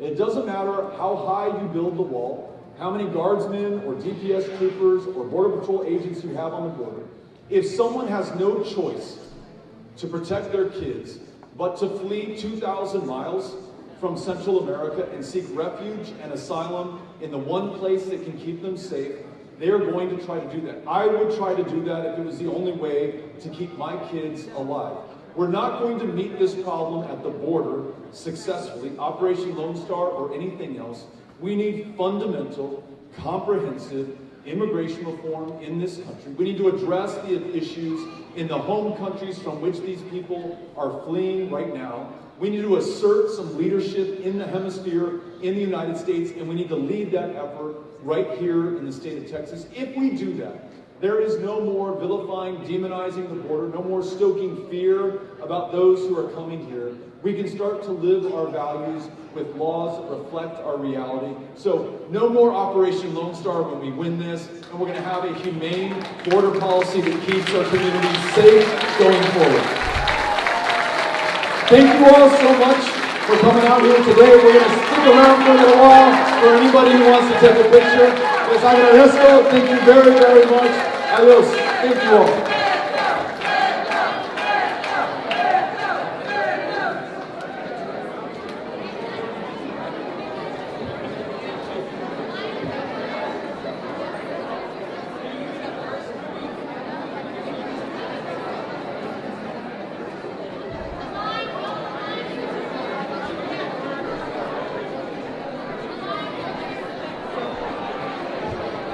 it doesn't matter how high you build the wall, how many guardsmen or DPS troopers or Border Patrol agents you have on the border, if someone has no choice to protect their kids but to flee 2,000 miles from Central America and seek refuge and asylum in the one place that can keep them safe, they are going to try to do that. I would try to do that if it was the only way to keep my kids alive. We're not going to meet this problem at the border successfully, Operation Lone Star or anything else. We need fundamental, comprehensive immigration reform in this country. We need to address the issues in the home countries from which these people are fleeing right now. We need to assert some leadership in the hemisphere, in the United States, and we need to lead that effort right here in the state of Texas. If we do that, there is no more vilifying, demonizing the border, no more stoking fear about those who are coming here. We can start to live our values with laws that reflect our reality. So no more Operation Lone Star when we win this, and we're going to have a humane border policy that keeps our communities safe going forward. Thank you all so much for coming out here today. We're going to stick around for a little while for anybody who wants to take a picture. Les agradezco. Thank you very, very much. Adios. Thank you all.